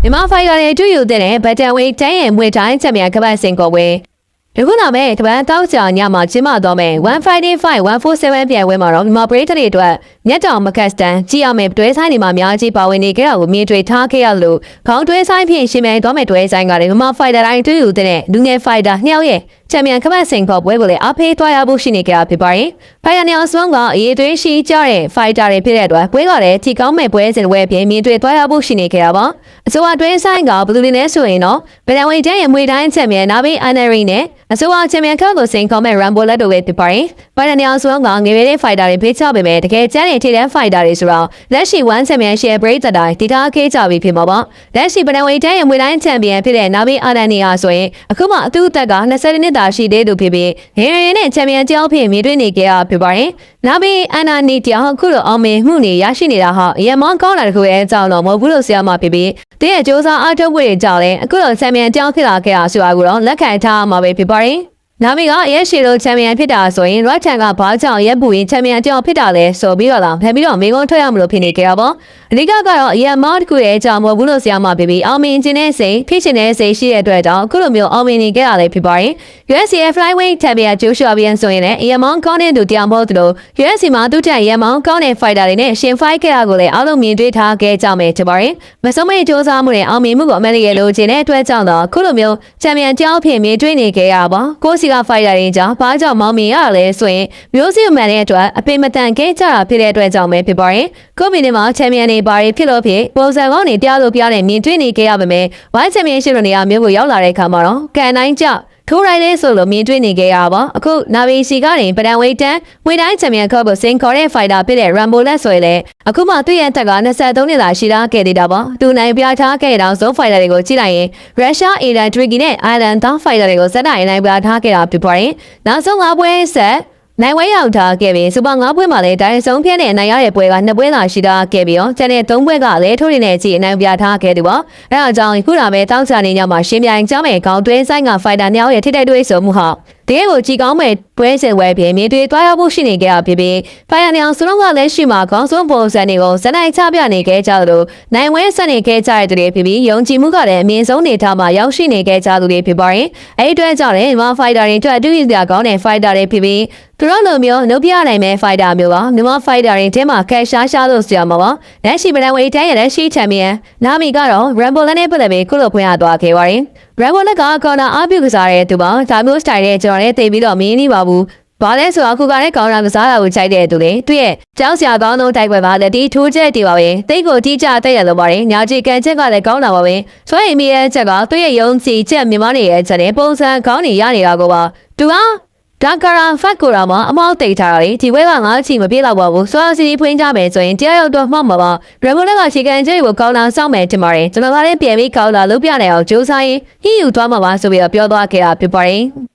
မြန်မာဖိုင်တာတွေတွေ့ယူတဲ့ဘတ်တန်ဝေးတိုင်းရဲ့မွေတိုင်းချန်ပီယံကပတ်စင်ကိုဝေဒီခုလာမဲ့တပန်းတောက်ချာညမှာကျင်းပတော့မယ်155-147ပြိုင်ပွဲမှာတော့မြန်မာပရိသတ်တွေအတွက်ညက်တောင်မကတ်စတန်ကြည့်ရမယ်တွဲဆိုင်တွေမှာအများကြီးပါဝင်နေကြတာကိုမြင်တွေ့ထားခဲ့ရလို့ခေါင်းတွဲဆိုင်ဖြင့်ရှင်မြိုင်သွားမဲ့တွဲဆိုင်ကလည်းမြန်မာဖိုင်တာတိုင်းတွေ့ယူတဲ့လူငယ်ဖိုင်တာနှစ်ယောက်ရဲ့ချန်ပီယံကပတ်စင်ကိုပွဲကိုလည်းအဖေးတွားရဖို့ရှိနေကြတာဖြစ်ပါတယ်။ဖိုင်တာနှစ်ယောက်စလုံးကအရေးသွေးရှိကြတဲ့ဖိုင်တာတွေဖြစ်တဲ့အတွက်ပွဲကလည်းထီကောင်းမဲ့ပွဲစဉ်ဝဲပြင်မြင်တွေ့တွားရဖို့ရှိနေကြတာပါ။အစိုးရတွဲဆိုင်ကဘယ်သူတွေလဲဆိုရင်တော့ဗဒန်ဝေတိုင်းရဲ့မွေတိုင်းချန်ပီယံနာဘီအန်နရီနဲ့အစိုးရချန်ပီယံကလို့စင်ကောမဲ့ရမ်ဘိုလက်တို့ပဲဖြစ်ပါတယ်။ဖိုင်တာနှစ်ယောက်စလုံးကငယ်ရွယ်တဲ့ဖိုင်တာတွေဖိတ်ချပေမဲ့တကယ်ကျန်းတဲ့ထိတဲ့ဖိုင်တာတွေဆိုတော့လက်ရှိ1ချန်ပီယံရှယ်ဘရိတ်တိုင်းတီထားခဲ့ကြပြီဖြစ်မှာပါ။လက်ရှိဗဒန်ဝေတိုင်းရဲ့မွေတိုင်းချန်ပီယံဖြစ်တဲ့နာဘီအန်နရီဟာဆိုရင်အခုမှအသူ့အသက်က20နှစ်သာရှိသေးသူဖြစ်ပြီးဟင်ရီနဲ့ချန်ပီယံကြောက်ဖြစ်မြင်တွေ့နေကြရဖြစ်ပါတယ်။နာဘီအန်နာနီတောင်အခုလိုအောင်မြင်မှုတွေရရှိနေတာဟာအရင်မှကောင်းတာတခုရဲ့အကြောင်းတော့မဟုတ်ဘူးလို့ဆရာမဖြစ်ပြီးတရဲ့စ조사အားထုတ်မှုတွေကြောင့်လည်းအခုလိုချန်ပီယံကြောက်ဖြစ်လာခဲ့တာဆိုတာကိုတော့လက်ခံထားမှာပဲဖြစ်ပါတယ်။နာမီကရဲရှိလို့ချန်ပီယံဖြစ်တာဆိုရင်ရက်ထန်ကဘာကြောင့်ရဲပူရင်ချန်ပီယံကြောင့်ဖြစ်တာလဲဆိုပြီးတော့လာဖန်ပြီးတော့မိကုန်းထွက်ရမလို့ဖြစ်နေကြတာပေါ့အဓိကကတော့အရင်မော့တကူရဲ့အကြောင်းမဟုတ်ဘူးလို့ဆရာမပြပြီးအောင်မြင်ခြင်းနဲ့စိတ်ဖြစ်ခြင်းနဲ့စိတ်ရှိတဲ့အတွက်ကြောင့်အခုလိုမျိုးအောင်မြင်နေကြတာလည်းဖြစ်ပါတယ် USCF Flyweight ချန်ပီယံဂျိုရှူအာဘီယန်ဆိုရင်လည်းအရင်မောင်းကောင်းတဲ့သူတရားမဟုတ်သလို UFC မှာသူ့တက်အရင်မောင်းကောင်းတဲ့ဖိုက်တာတွေနဲ့ရှင်ဖိုက်ခဲ့တာကိုလည်းအားလုံးမြင်တွေ့ထားခဲ့ကြမယ်ဖြစ်ပါတယ်မဆုံးမစ조사မှုနဲ့အောင်မြင်မှုကိုအမေရိကန်လိုချင်တဲ့အတွက်ကြောင့်တော့အခုလိုမျိုးချန်ပီယံကြောင်းဖြစ်မြင်တွေ့နေကြရပါကိုစီကဖိုက်တာတွေကြောင့်ဘာကြောင့်မောင်းမြင်ရလဲဆိုရင်မျိုးစိမှန်တဲ့အတွက်အပိမတန်ခဲ့ကြတာဖြစ်တဲ့အတွက်ကြောင့်ပဲဖြစ်ပါတယ်ကိုမီနီမှာချန်ပီယံတွေဘာတွေဖြစ်လို့ဖြစ်ပုံစံကောင်းတွေတရားလို့ပြတဲ့မြင်တွေ့နေကြရပါမယ်ဝိုင်းချန်ပီယံရှစ်နေရာမျိုးကိုရောက်လာတဲ့အခါမှာတော့ကန်တိုင်းကြောင့်ထိုးရိုင်းလေးဆိုလို့မြင်တွေ့နေကြရပါအခုနာဗီစီကနေပဒန်ဝေးတန်ဝေးတိုင်းချန်ပီယံကော့ကိုစင်ခေါ်တဲ့ဖိုင်တာဖြစ်တဲ့ရမ်ဘိုလက်ဆိုရင်လည်းအခုမှသူ့ရဲ့အသက်က23နှစ်သာရှိလာခဲ့သေးတာပါသူနိုင်ပြထားခဲ့တဲ့ဇုံဖိုင်တာတွေကိုကြည့်လိုက်ရင်ရုရှားအီရန်ထရီကီနဲ့အိုင်လန်တောင်ဖိုင်တာတွေကိုစက်နိုင်ပြထားခဲ့တာဖြစ်ပါတယ်နောက်ဆုံး5ပွဲဆက်နိုင်ဝဲရောက်ထားခဲ့ပြီးစူပါ9ပွဲမှာလည်းဒိုင်ဆုံးဖြတ်နဲ့အနိုင်ရတဲ့ပွဲက2ပွဲသာရှိတာခဲ့ပြီးတော့ကျန်တဲ့3ပွဲကလည်းထိုးရင်းနဲ့ကြည့်အနိုင်ပြထားခဲ့သူပါအဲဒါကြောင့်ခုလာမဲ့တောက်ချနေညမှာရှင်းပြိုင်ကြောင်းမဲ့ခေါင်းတွဲဆိုင်ကဖိုင်တာနှစ်ယောက်ရဲ့ထိတိုက်တွေ့ဆုံမှုဟာတကယ်ကိုကြည်ကောင်းမဲ့ပွဲစဉ်ဝဲပြင်မြေတွေတွားရဖို့ရှိနေကြတာဖြစ်ပြီးဖိုင်ယာနေအောင်စလုံးကလည်းရှိမှာခေါင်းဆုံးပုံစံတွေကိုဇက်နိုင်ချပြနေခဲ့ကြလို့နိုင်ဝဲဆက်နေခဲ့ကြတဲ့သူတွေဖြစ်ပြီးယုံကြည်မှုကလည်းအမြင့်ဆုံးနေထားမှာရောက်ရှိနေခဲ့ကြသူတွေဖြစ်ပါတယ်အဲ့ဒီအတွက်ကြောင့်လည်းမြန်မာဖိုင်တာတွေအတွက်အတူတူစရာကောင်းတဲ့ဖိုင်တာတွေဖြစ်ပြီးသူတို့လိုမျိုးနှုတ်ပြနိုင်မဲ့ဖိုင်တာမျိုးပါမြန်မာဖိုင်တာတွေထဲမှာကက်ရှားရှားလို့ဆရာမပါလက်ရှိပဒန်ဝေးတိုင်းရဲ့လက်ရှိချန်ပီယံနာမီကတော့ရမ်ဘိုလက်နဲ့ပတ်သက်ပြီးခုလိုဖွင့်ရသွားခဲ့ပါတယ်ရမ်ဘိုလက်ကကော်နာအပြုတ်ကစားတဲ့သူပါဒါမျိုးစတိုင်နဲ့ကျွန်တော်လည်းသိပြီးတော့မင်းနေပါဘူးဘာလဲဆိုတော့အခုကလည်းကောင်းတာကစားတာကိုခြိုက်တဲ့သူလေသူရဲ့ကြောက်စရာကောင်းဆုံးတိုက်ပွဲပါလက်တီထိုးချက်တည်ပါပဲတိတ်ကိုတိကျတဲ့ရလို့ပါတယ်ညာချီကန်ချက်ကလည်းကောင်းတာပါပဲဆိုရင်မိရဲ့ချက်ကသူ့ရဲ့ယုံကြည်ချက်မြမနေရဲ့ချက်နဲ့ပုံစံကောင်းနေရနေတာကိုပါသူကဒါကာရာဖတ်ကိုရာမှာအမောက်တိတ်ထားတာလေဒီဝဲကငါးချီမပြေတော့ပါဘူးဆိုတော့စီဖွင့်ကြမယ်ဆိုရင်တရားရောက်တော့မှမှာပါရမ်ဘိုလက်ကခြေကန်ချက်ကိုကောင်းလာစောင့်မယ်တင်ပါတယ်ကျွန်တော်ကလည်းပြန်ပြီးကောင်းလာလုပ်ပြနိုင်အောင်ကြိုးစားရင်ဟီယူသွားမှာပါဆိုပြီးတော့ပြောသွားခဲ့တာဖြစ်ပါတယ်